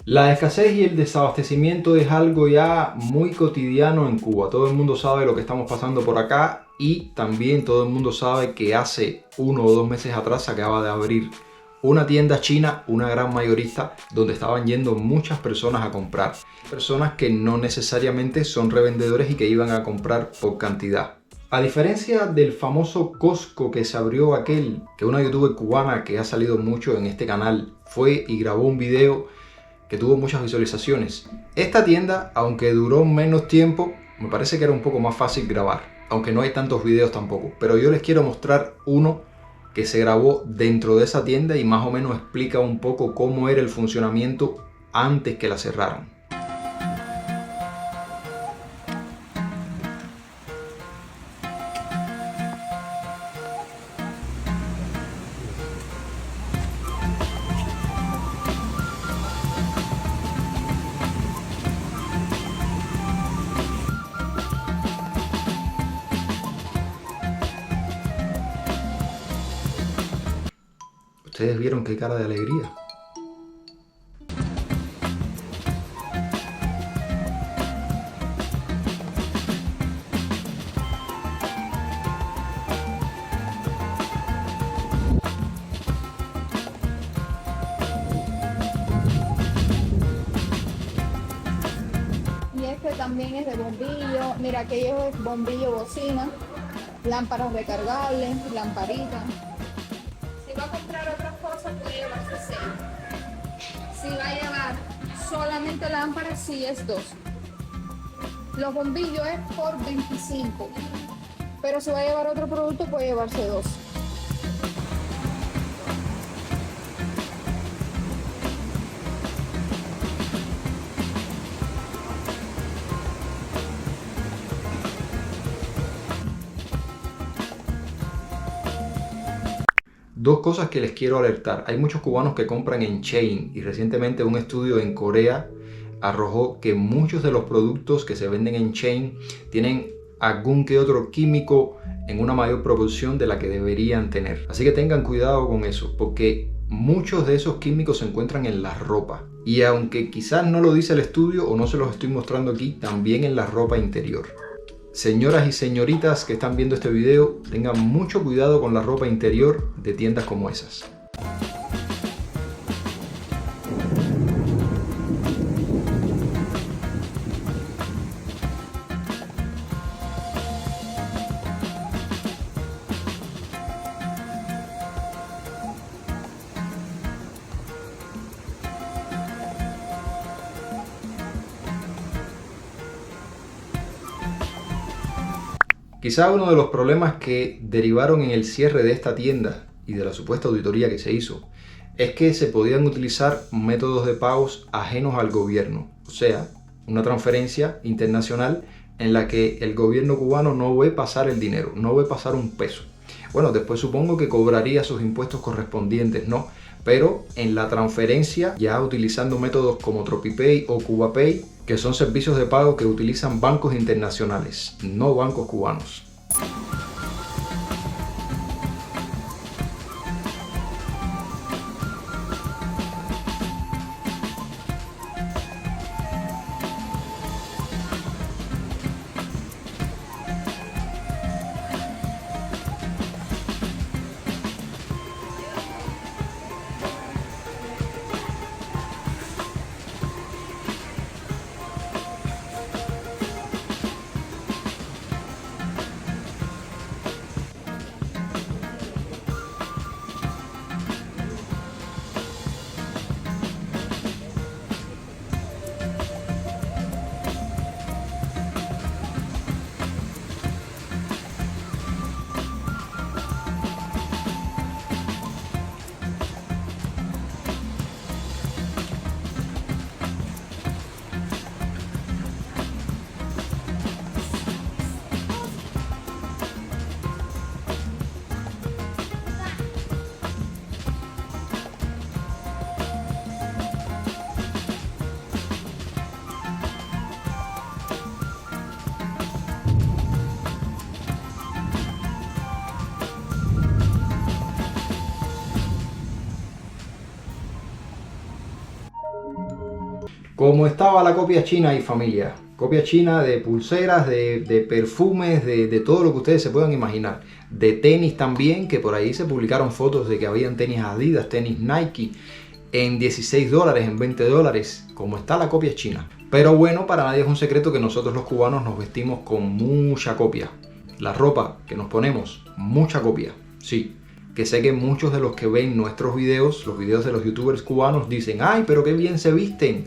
La escasez y el desabastecimiento es algo ya muy cotidiano en Cuba. Todo el mundo sabe lo que estamos pasando por acá y también todo el mundo sabe que hace 1 o 2 meses atrás se acaba de abrir una tienda china, una gran mayorista, donde estaban yendo muchas personas a comprar. Personas que no necesariamente son revendedores y que iban a comprar por cantidad. A diferencia del famoso Costco que se abrió aquel, que una youtuber cubana que ha salido mucho en este canal fue y grabó un video que tuvo muchas visualizaciones. Esta tienda, aunque duró menos tiempo, me parece que era un poco más fácil grabar, aunque no hay tantos videos tampoco. Pero yo les quiero mostrar uno que se grabó dentro de esa tienda y más o menos explica un poco cómo era el funcionamiento antes que la cerraran. ¿Ustedes vieron qué cara de alegría? Y este también es de bombillo. Mira, aquello es bombillo bocina, lámparas recargables, lamparitas. Si va a comprar otras cosas, puede llevarse 6. Si va a llevar solamente lámparas, sí es 2. Los bombillos es por 25. Pero si va a llevar otro producto, puede llevarse 2. Dos cosas que les quiero alertar. Hay muchos cubanos que compran en chain y recientemente un estudio en Corea arrojó que muchos de los productos que se venden en chain tienen algún que otro químico en una mayor proporción de la que deberían tener. Así que tengan cuidado con eso, porque muchos de esos químicos se encuentran en la ropa. Y aunque quizás no lo dice el estudio o no se los estoy mostrando aquí, también en la ropa interior. Señoras y señoritas que están viendo este video, tengan mucho cuidado con la ropa interior de tiendas como esas. Quizá uno de los problemas que derivaron en el cierre de esta tienda y de la supuesta auditoría que se hizo es que se podían utilizar métodos de pagos ajenos al gobierno, o sea, una transferencia internacional en la que el gobierno cubano no ve pasar el dinero, no ve pasar un peso. Bueno, después supongo que cobraría sus impuestos correspondientes, ¿no? Pero en la transferencia, ya utilizando métodos como TropiPay o CubaPay, que son servicios de pago que utilizan bancos internacionales, no bancos cubanos. Como estaba la copia china y familia, copia china de pulseras, de perfumes, de todo lo que ustedes se puedan imaginar. De tenis también, que por ahí se publicaron fotos de que habían tenis Adidas, tenis Nike, en 16 dólares, en 20 dólares, como está la copia china. Pero bueno, para nadie es un secreto que nosotros los cubanos nos vestimos con mucha copia. La ropa que nos ponemos, mucha copia, sí. Que sé que muchos de los que ven nuestros videos, los videos de los youtubers cubanos, dicen: ¡ay, pero qué bien se visten!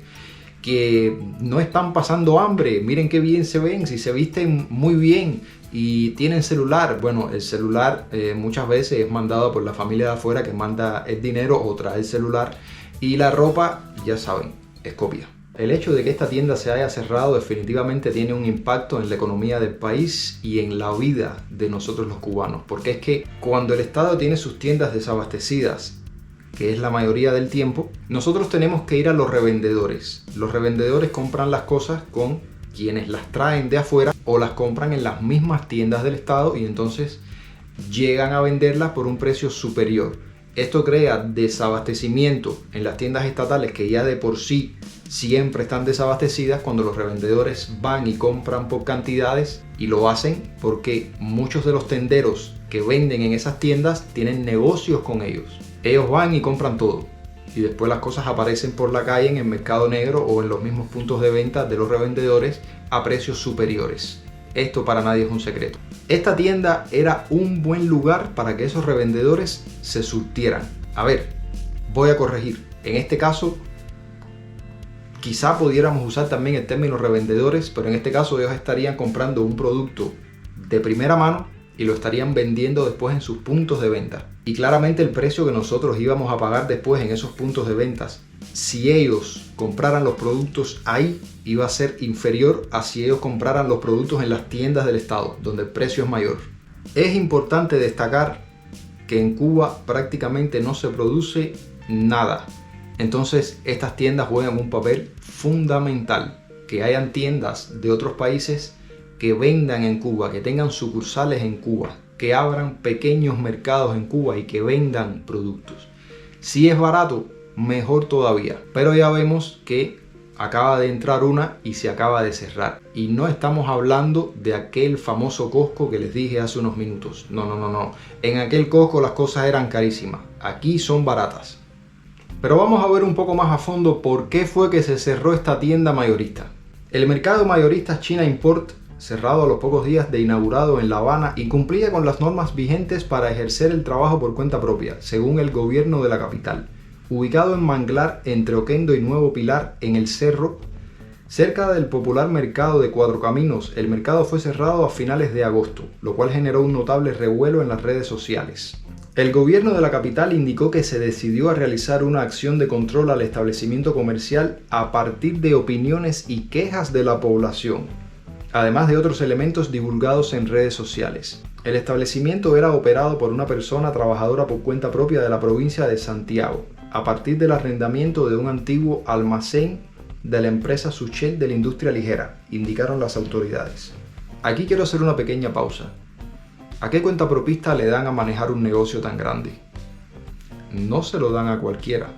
Que no están pasando hambre, miren qué bien se ven, si se visten muy bien y tienen celular. Bueno, el celular muchas veces es mandado por la familia de afuera que manda el dinero o trae el celular, y la ropa, ya saben, es copia. El hecho de que esta tienda se haya cerrado definitivamente tiene un impacto en la economía del país y en la vida de nosotros los cubanos, porque es que cuando el Estado tiene sus tiendas desabastecidas, que es la mayoría del tiempo, nosotros tenemos que ir a los revendedores. Los revendedores compran las cosas con quienes las traen de afuera o las compran en las mismas tiendas del Estado y entonces llegan a venderlas por un precio superior. Esto crea desabastecimiento en las tiendas estatales, que ya de por sí siempre están desabastecidas, cuando los revendedores van y compran por cantidades, y lo hacen porque muchos de los tenderos que venden en esas tiendas tienen negocios con ellos. Ellos van y compran todo y después las cosas aparecen por la calle en el mercado negro o en los mismos puntos de venta de los revendedores a precios superiores. Esto para nadie es un secreto. Esta tienda era un buen lugar para que esos revendedores se surtieran. A ver, voy a corregir. En este caso, quizá pudiéramos usar también el término revendedores, pero en este caso ellos estarían comprando un producto de primera mano y lo estarían vendiendo después en sus puntos de venta. Y claramente el precio que nosotros íbamos a pagar después en esos puntos de ventas, si ellos compraran los productos ahí, iba a ser inferior a si ellos compraran los productos en las tiendas del Estado, donde el precio es mayor. Es importante destacar que en Cuba prácticamente no se produce nada. Entonces estas tiendas juegan un papel fundamental. Que hayan tiendas de otros países que vendan en Cuba, que tengan sucursales en Cuba, que abran pequeños mercados en Cuba y que vendan productos. Si es barato, mejor todavía. Pero ya vemos que acaba de entrar una y se acaba de cerrar. Y no estamos hablando de aquel famoso Costco que les dije hace unos minutos. No. En aquel Costco las cosas eran carísimas. Aquí son baratas. Pero vamos a ver un poco más a fondo por qué fue que se cerró esta tienda mayorista. El mercado mayorista China Import, cerrado a los pocos días de inaugurado en La Habana, incumplía con las normas vigentes para ejercer el trabajo por cuenta propia, según el gobierno de la capital. Ubicado en Manglar, entre Oquendo y Nuevo Pilar, en el Cerro, cerca del popular mercado de Cuatro Caminos, el mercado fue cerrado a finales de agosto, lo cual generó un notable revuelo en las redes sociales. El gobierno de la capital indicó que se decidió a realizar una acción de control al establecimiento comercial a partir de opiniones y quejas de la población, además de otros elementos divulgados en redes sociales. El establecimiento era operado por una persona trabajadora por cuenta propia de la provincia de Santiago, a partir del arrendamiento de un antiguo almacén de la empresa Suchel de la industria ligera, indicaron las autoridades. Aquí quiero hacer una pequeña pausa. ¿A qué cuentapropista le dan a manejar un negocio tan grande? No se lo dan a cualquiera.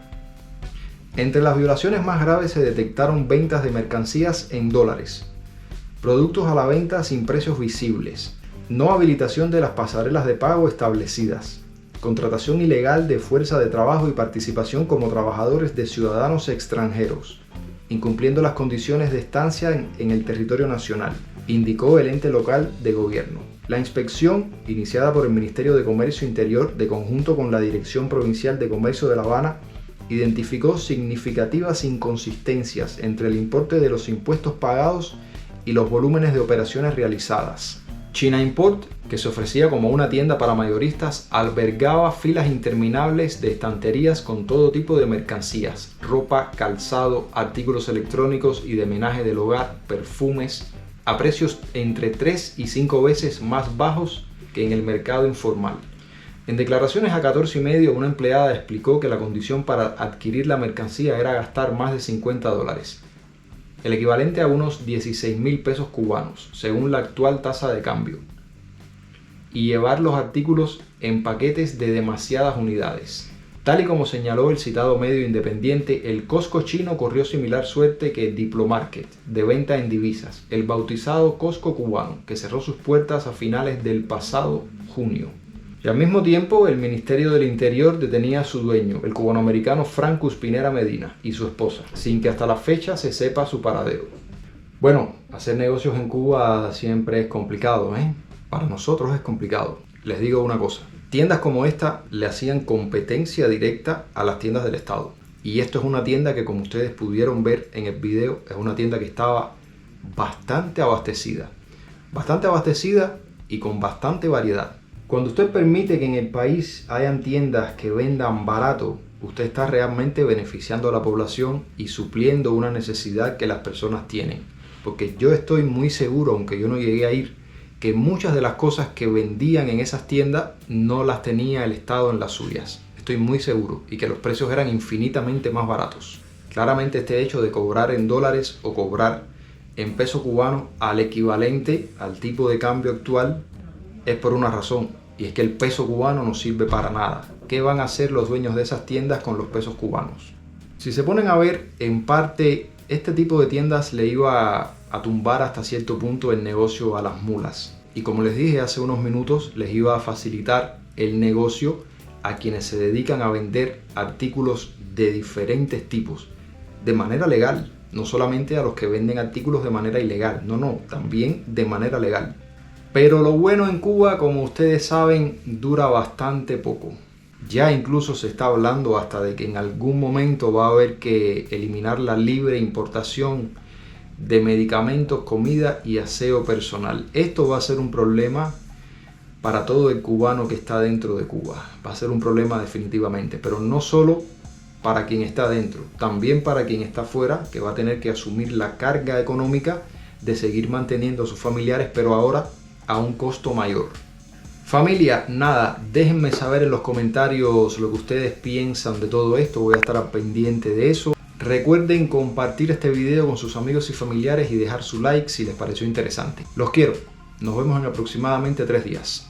Entre las violaciones más graves se detectaron ventas de mercancías en dólares, productos a la venta sin precios visibles, no habilitación de las pasarelas de pago establecidas, contratación ilegal de fuerza de trabajo y participación como trabajadores de ciudadanos extranjeros, incumpliendo las condiciones de estancia en el territorio nacional, indicó el ente local de gobierno. La inspección, iniciada por el Ministerio de Comercio Interior de conjunto con la Dirección Provincial de Comercio de La Habana, identificó significativas inconsistencias entre el importe de los impuestos pagados y los volúmenes de operaciones realizadas. China Import, que se ofrecía como una tienda para mayoristas, albergaba filas interminables de estanterías con todo tipo de mercancías, ropa, calzado, artículos electrónicos y de menaje del hogar, perfumes, a precios entre 3 y 5 veces más bajos que en el mercado informal. En declaraciones a 14 y medio, una empleada explicó que la condición para adquirir la mercancía era gastar más de $50, el equivalente a unos 16.000 pesos cubanos, según la actual tasa de cambio, y llevar los artículos en paquetes de demasiadas unidades. Tal y como señaló el citado medio independiente, el Costco chino corrió similar suerte que el Diplomarket, de venta en divisas, el bautizado Costco cubano, que cerró sus puertas a finales del pasado junio. Y al mismo tiempo, el Ministerio del Interior detenía a su dueño, el cubanoamericano Franco Spinera Medina, y su esposa, sin que hasta la fecha se sepa su paradero. Bueno, hacer negocios en Cuba siempre es complicado, ¿eh? Para nosotros es complicado. Les digo una cosa. Tiendas como esta le hacían competencia directa a las tiendas del Estado. Y esto es una tienda que, como ustedes pudieron ver en el video, es una tienda que estaba bastante abastecida. Bastante abastecida y con bastante variedad. Cuando usted permite que en el país hayan tiendas que vendan barato, usted está realmente beneficiando a la población y supliendo una necesidad que las personas tienen. Porque yo estoy muy seguro, aunque yo no llegué a ir, que muchas de las cosas que vendían en esas tiendas no las tenía el Estado en las suyas. Estoy muy seguro, y que los precios eran infinitamente más baratos. Claramente este hecho de cobrar en dólares o cobrar en peso cubano al equivalente al tipo de cambio actual es por una razón, y es que el peso cubano no sirve para nada. ¿Qué van a hacer los dueños de esas tiendas con los pesos cubanos? Si se ponen a ver, en parte este tipo de tiendas le iba a tumbar hasta cierto punto el negocio a las mulas. Y como les dije hace unos minutos, les iba a facilitar el negocio a quienes se dedican a vender artículos de diferentes tipos, de manera legal. No solamente a los que venden artículos de manera ilegal, no, también de manera legal. Pero lo bueno en Cuba, como ustedes saben, dura bastante poco. Ya incluso se está hablando hasta de que en algún momento va a haber que eliminar la libre importación de medicamentos, comida y aseo personal. Esto va a ser un problema para todo el cubano que está dentro de Cuba. Va a ser un problema definitivamente, pero no solo para quien está dentro, también para quien está fuera, que va a tener que asumir la carga económica de seguir manteniendo a sus familiares, pero ahora a un costo mayor. Familia, nada, déjenme saber en los comentarios lo que ustedes piensan de todo esto. Voy a estar al pendiente de eso. Recuerden compartir este video con sus amigos y familiares y dejar su like si les pareció interesante. Los quiero. Nos vemos en aproximadamente 3 días.